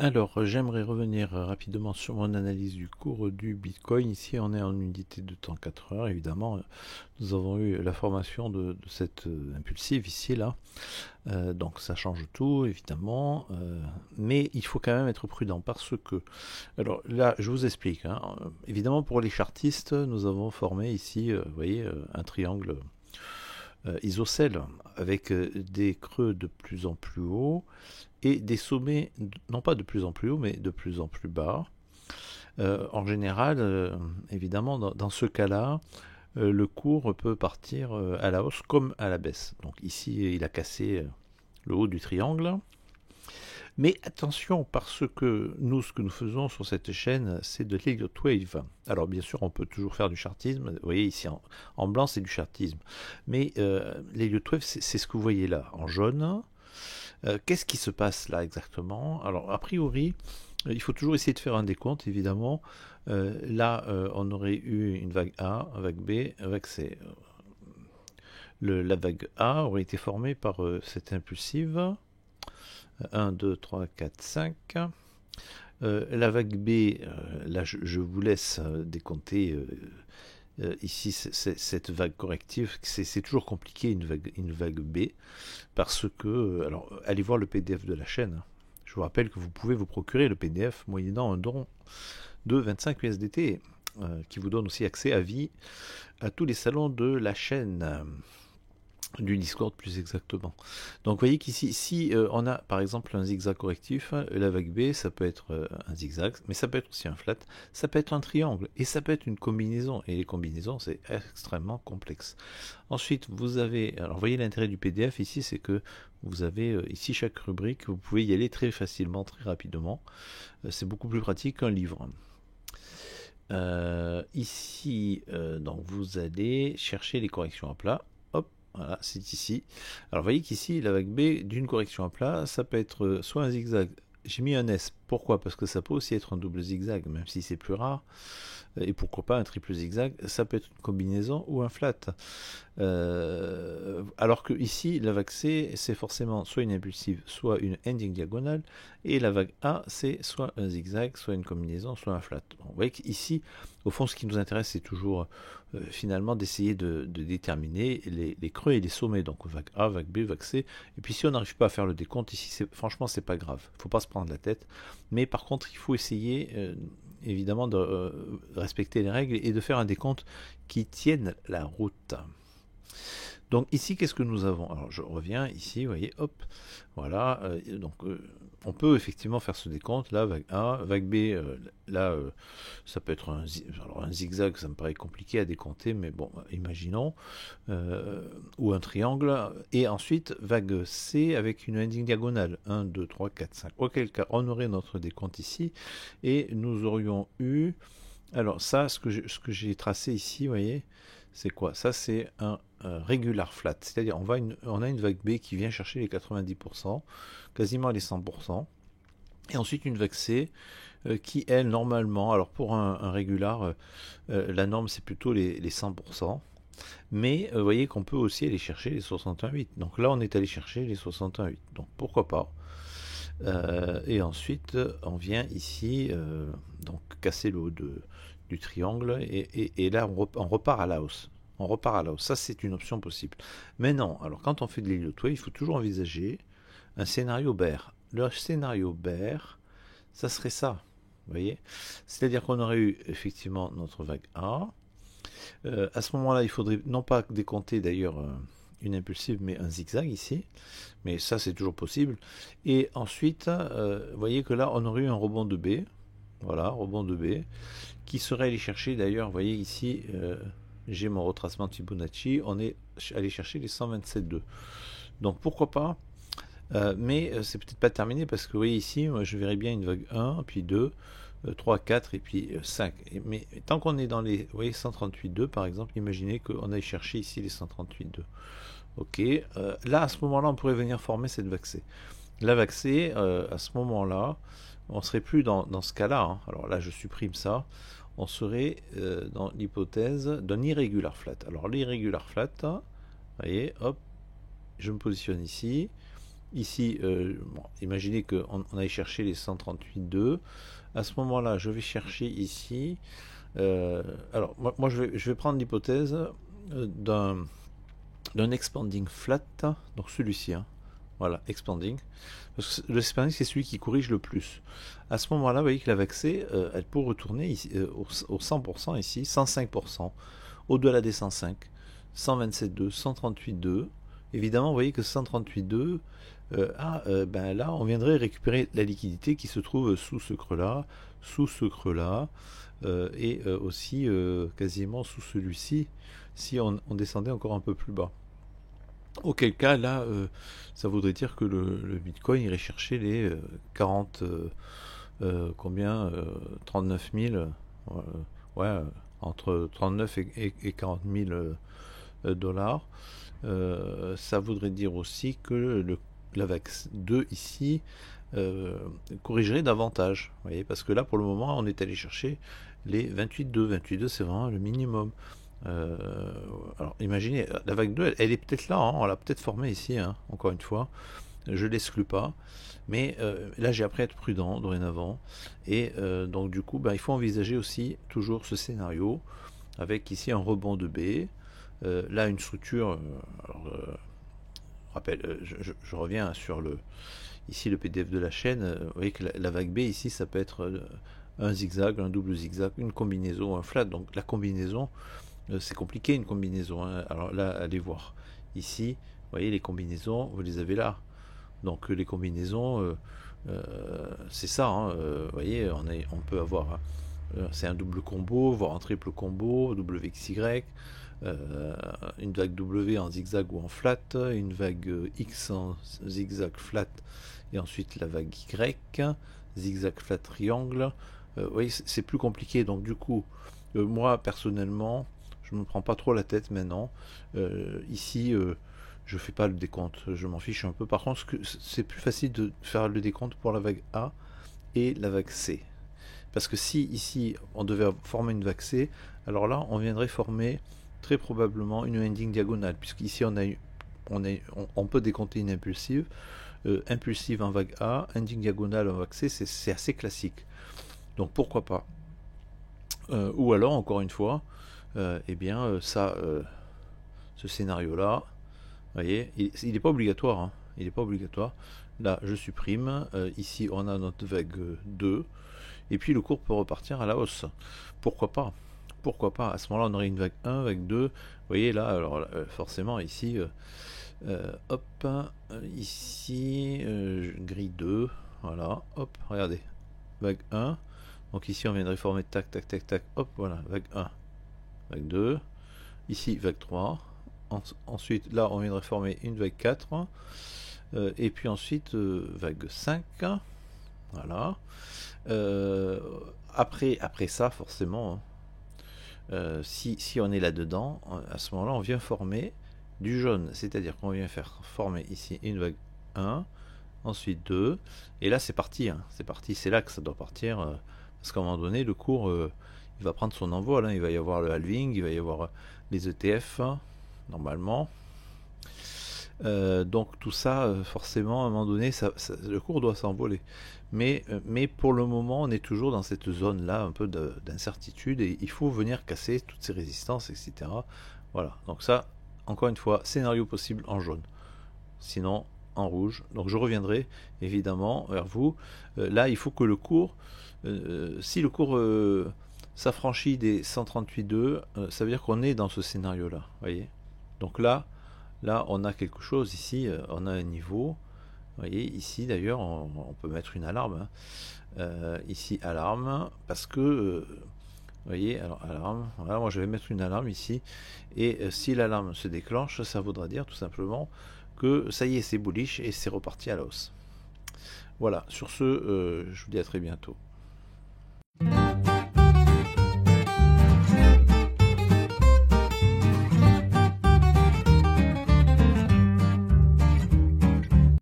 Alors, j'aimerais revenir rapidement sur mon analyse du cours du Bitcoin. Ici, on est en unité de temps 4 heures. Évidemment, nous avons eu la formation de cette impulsive ici, là. Donc, ça change tout, évidemment. Mais il faut quand même être prudent parce que... Alors là, je vous explique, hein. Évidemment, pour les chartistes, nous avons formé ici, vous voyez, un triangle isocèle avec des creux de plus en plus hauts et des sommets, non pas de plus en plus haut, mais de plus en plus bas. En général, évidemment, dans ce cas-là, le cours peut partir à la hausse comme à la baisse. Donc ici, il a cassé le haut du triangle. Mais attention, parce que nous, ce que nous faisons sur cette chaîne, c'est de l'Elliott Wave. Alors bien sûr, on peut toujours faire du chartisme. Vous voyez ici, en blanc, c'est du chartisme. Mais l'Elliott Wave, c'est ce que vous voyez là, en jaune. Qu'est-ce qui se passe là exactement? Alors, a priori, il faut toujours essayer de faire un décompte, évidemment. Là, on aurait eu une vague A, une vague B, une vague C. La vague A aurait été formée par cette impulsive. 1, 2, 3, 4, 5. La vague B, là, je vous laisse décompter ici cette vague corrective. C'est toujours compliqué une vague B parce que, alors, allez voir le PDF de la chaîne. Je vous rappelle que vous pouvez vous procurer le PDF moyennant un don de 25 USDT qui vous donne aussi accès à vie à tous les salons de la chaîne. Du Discord plus exactement. Donc vous voyez qu'ici, si on a par exemple un zigzag correctif, la vague B, ça peut être un zigzag, mais ça peut être aussi un flat, ça peut être un triangle, et ça peut être une combinaison, et les combinaisons c'est extrêmement complexe. Ensuite, vous avez, alors vous voyez l'intérêt du PDF ici, c'est que vous avez ici chaque rubrique, vous pouvez y aller très facilement, très rapidement, c'est beaucoup plus pratique qu'un livre. Ici, donc vous allez chercher les corrections à plat. Voilà, c'est ici. Alors, vous voyez qu'ici, la vague B d'une correction à plat, ça peut être soit un zigzag. J'ai mis un S. Pourquoi? Parce que ça peut aussi être un double zigzag, même si c'est plus rare. Et pourquoi pas un triple zigzag? Ça peut être une combinaison ou un flat. Alors que ici, la vague C, c'est forcément soit une impulsive, soit une ending diagonale. Et la vague A, c'est soit un zigzag, soit une combinaison, soit un flat. Bon, vous voyez qu'ici, au fond, ce qui nous intéresse, c'est toujours finalement d'essayer de déterminer les creux et les sommets. Donc vague A, vague B, vague C. Et puis si on n'arrive pas à faire le décompte, ici, franchement, c'est pas grave. Il ne faut pas se prendre la tête. Mais par contre, il faut essayer évidemment de respecter les règles et de faire un décompte qui tienne la route. Donc ici, qu'est-ce que nous avons? Alors je reviens ici, vous voyez, hop, voilà, donc on peut effectivement faire ce décompte, là, vague A, vague B, là, ça peut être alors un zigzag, ça me paraît compliqué à décompter, mais bon, imaginons, ou un triangle, et ensuite vague C avec une ending diagonale, 1, 2, 3, 4, 5, auquel cas on aurait notre décompte ici, et nous aurions eu, alors ça, ce que j'ai tracé ici, vous voyez, c'est quoi? Ça, c'est un regular flat, c'est-à-dire on a une vague B qui vient chercher les 90%, quasiment les 100%, et ensuite une vague C qui, elle, normalement, alors pour un regular, la norme c'est plutôt les 100%, mais vous voyez qu'on peut aussi aller chercher les 61,8. Donc là, on est allé chercher les 61,8, donc pourquoi pas. Et ensuite, on vient ici, donc casser le haut du triangle, et là, on repart à la hausse. On repart à la hausse. Ça, c'est une option possible. Mais non, alors quand on fait de l'Elliott Wave, il faut toujours envisager un scénario bear. Le scénario bear, ça serait ça. Vous voyez? C'est-à-dire qu'on aurait eu effectivement notre vague A. À ce moment-là, il faudrait non pas décompter d'ailleurs une impulsive, mais un zigzag ici. Mais ça, c'est toujours possible. Et ensuite, vous voyez que là, on aurait eu un rebond de B. Voilà, rebond de B. Qui serait allé chercher d'ailleurs, vous voyez ici, j'ai mon retracement de Fibonacci. On est allé chercher les 127,2. Donc pourquoi pas, mais c'est peut-être pas terminé parce que vous voyez ici, moi, je verrais bien une vague 1, puis 2, 3, 4 et puis 5. Mais tant qu'on est dans les, vous voyez, 138,2 par exemple, imaginez qu'on aille chercher ici les 138,2. Ok, là à ce moment-là, on pourrait venir former cette vague C. La vague C, à ce moment-là, on serait plus dans ce cas-là. Hein. Alors là, je supprime ça. On serait dans l'hypothèse d'un irregular flat. Alors l'irregular flat, vous voyez, hop, je me positionne ici. ici, bon, imaginez qu'on aille chercher les 138,2. À ce moment-là, je vais chercher ici. Alors, moi je vais prendre l'hypothèse d'un expanding flat, donc celui-ci, hein. Voilà, expanding. Parce que le expanding, c'est celui qui corrige le plus. À ce moment-là, vous voyez que la vague C, elle peut retourner ici, au 100% ici, 105%, au-delà des 105, 127,2, 138,2. Évidemment, vous voyez que 138,2, ben là, on viendrait récupérer la liquidité qui se trouve sous ce creux-là, et aussi quasiment sous celui-ci, si on descendait encore un peu plus bas. Auquel cas, là, ça voudrait dire que le Bitcoin irait chercher les 40, combien 39 000, ouais, entre 39 et 40 000 dollars. Ça voudrait dire aussi que la VAX 2 ici corrigerait davantage. Vous voyez, parce que là, pour le moment, on est allé chercher les 28,2. 28,2, c'est vraiment le minimum. Alors imaginez, la vague 2, elle est peut-être là, hein, on l'a peut-être formée ici, hein, encore une fois, je ne l'exclus pas, mais là j'ai appris à être prudent dorénavant, et donc du coup, il faut envisager aussi toujours ce scénario, avec ici un rebond de B, là une structure, rappelle, je reviens sur ici le PDF de la chaîne, vous voyez que la vague B ici, ça peut être un zigzag, un double zigzag, une combinaison, un flat, donc la combinaison, c'est compliqué une combinaison, hein. Alors là, allez voir. Ici, vous voyez les combinaisons, vous les avez là. Donc les combinaisons, c'est ça, hein. Vous voyez, on peut avoir, c'est un double combo, voire un triple combo, WXY, une vague W en zigzag ou en flat, une vague X en zigzag flat, et ensuite la vague Y, zigzag flat triangle. Vous voyez, c'est plus compliqué. Donc du coup, moi personnellement, je ne me prends pas trop la tête maintenant. Ici, je fais pas le décompte, je m'en fiche un peu. Par contre, c'est plus facile de faire le décompte pour la vague A et la vague C. Parce que si ici, on devait former une vague C, alors là, on viendrait former très probablement une ending diagonale, puisqu'ici, on peut décompter une impulsive. Impulsive en vague A, ending diagonale en vague C, c'est assez classique. Donc pourquoi pas. Ou alors, encore une fois, eh bien, ce scénario-là, vous voyez, il n'est pas obligatoire, hein, il n'est pas obligatoire. Là, je supprime. Ici, on a notre vague 2. Et puis, le cours peut repartir à la hausse. Pourquoi pas? Pourquoi pas? À ce moment-là, on aurait une vague 1, vague 2. Vous voyez, là, alors forcément, ici, hop, ici, grille 2. Voilà, hop, regardez. Vague 1. Donc ici, on viendrait former tac, tac, tac, tac. Hop, voilà, vague 1. Vague 2, ici vague 3, ensuite là on viendrait former une vague 4, et puis ensuite vague 5, voilà. Après ça forcément, si on est là dedans, à ce moment là on vient former du jaune, c'est à dire qu'on vient faire former ici une vague 1, ensuite 2, et là c'est parti, hein, c'est là que ça doit partir, parce qu'à un moment donné le cours il va prendre son envol, hein. Il va y avoir le halving, il va y avoir les ETF, hein, normalement. Donc tout ça, forcément, à un moment donné, le cours doit s'envoler. Mais pour le moment, on est toujours dans cette zone-là, un peu d'incertitude, et il faut venir casser toutes ces résistances, etc. Voilà, donc ça, encore une fois, scénario possible en jaune. Sinon, en rouge. Donc je reviendrai, évidemment, vers vous. Là, il faut que le cours, si le cours s'affranchit des 138,2, ça veut dire qu'on est dans ce scénario-là, voyez. Donc là, on a quelque chose ici, on a un niveau, voyez, ici d'ailleurs, on peut mettre une alarme, hein. Ici, alarme, parce que, voyez, alors alarme, voilà, moi je vais mettre une alarme ici, et si l'alarme se déclenche, ça voudra dire tout simplement que ça y est, c'est bullish, et c'est reparti à la hausse. Voilà, sur ce, je vous dis à très bientôt.